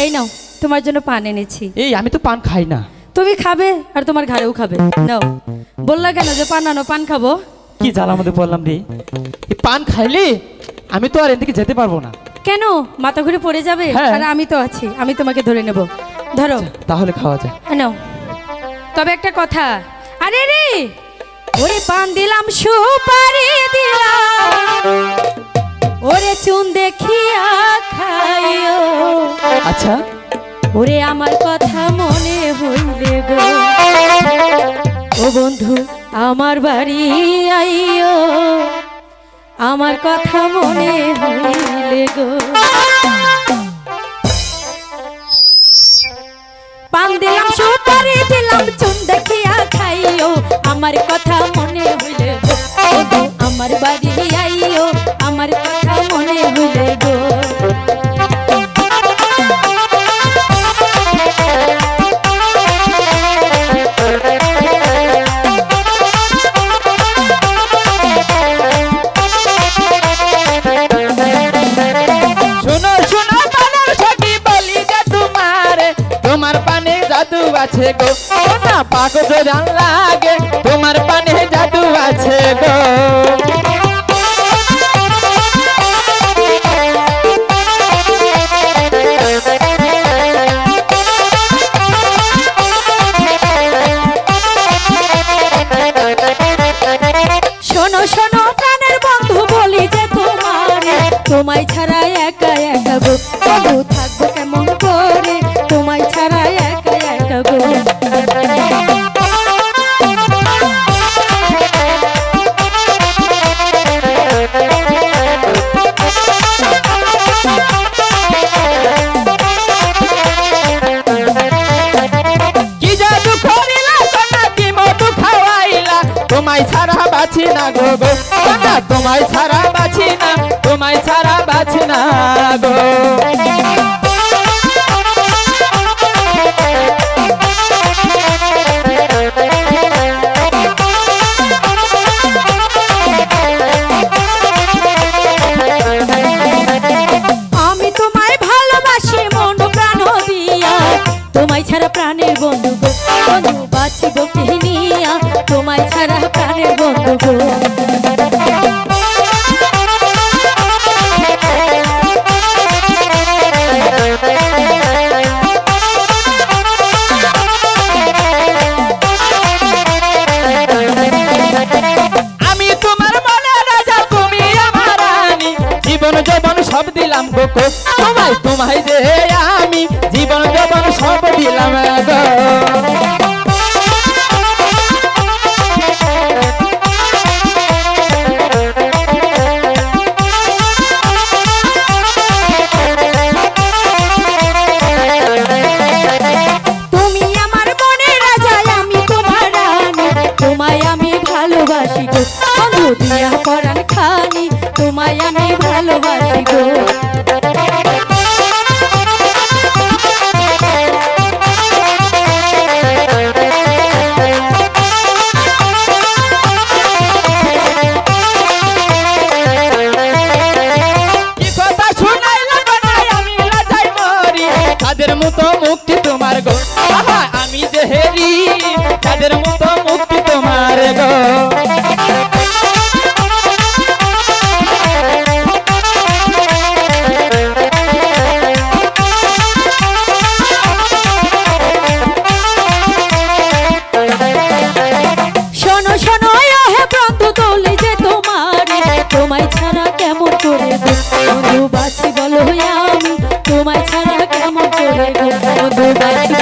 এই নাও তোমার জন্য পান এনেছি। এই আমি তো পান খাই না। তুমি খাবে আর তোমার ঘরেও খাবে। নাও। বললা কেন যে পান আনো? পান খাবো। কি জ্বালা মধ্যে বললাম রে, এই পান খাইলে আমি তো আর এদিকে যেতে পারবো না। কেন? মাথা ঘুরে পড়ে যাবে। আর আমি তো আছি, আমি তোমাকে ধরে নেব। ধরো। তাহলে খাওয়া যায়। নাও। তবে একটা কথা। আরে রে, ওরে পান দিলাম, সুপারি দিলাম, ওরে চুন দেখিয়া খাইও। আচ্ছা। ওরে আমার কথা মনে হইলে গো, ও বন্ধু আমার বাড়ি আইও, আমার কথা মনে হইলে গো। পান দিলাম, সুপারি দিলাম, চুন দেখিয়া খাইও, আমার কথা মনে হইলে গো, বন্ধু আমার বাড়ি আইও, আমার কথা মনে হইলে গো। আছে গো না পাগল জান লাগে, তোমার পানে জাদু আছে গো। শোনো শোনো প্রাণের বন্ধু, বলি যে তোমারে, তোমায় ছাড়া একা একা গো, বন্ধু থাকবো কেমন করে, তোমায় ছাড়া একা একা গো। কি জাদু করিলা সোনা, কি মধু খাওয়াইলা, তোমায় ছাড়া বাঁচি না গো গো সোনা, তোমায় ছাড়া বাঁচি না, তোমায় ছাড়া বাঁচি না গো। আমি তোমায় ভালোবাসি মন প্রাণ দিয়া, তোমায় ছাড়া প্রাণের বন্ধু গো, বন্ধু বাঁচিব কি নিয়া, তোমায় ছাড়া প্রাণের বন্ধু গো। আমি তোমার মনে রাজা, তুমি আমার রানী, জীবন যৌবন সব দিলাম গো গো তোমায়, তোমায় যে আমি জীবন যৌবন সব দিলাম গো। তুমি আমার মনে রাজা, আমি তোমার রানী, তোমায় আমি ভালোবাসি গো, বন্ধু দিয়া পরাণ খানি, তোমায় আমি ভালোবাসি গো। কি কথা শুনাইলা বানাই আমি লজাই মরি, তাদের মতো মুক্তি তোমার গো, আহা আমি যে হেরি, তাদের মতো মুক্তি তোমার গো। শোনো শোনো হে বন্ধু, দলি যে তোমারে, তোমায় ছাড়া কেমন করে গো, বন্ধু বাঁচি বলো আমি, তোমায় ছাড়া কেমন করে গো, বন্ধু বাঁচি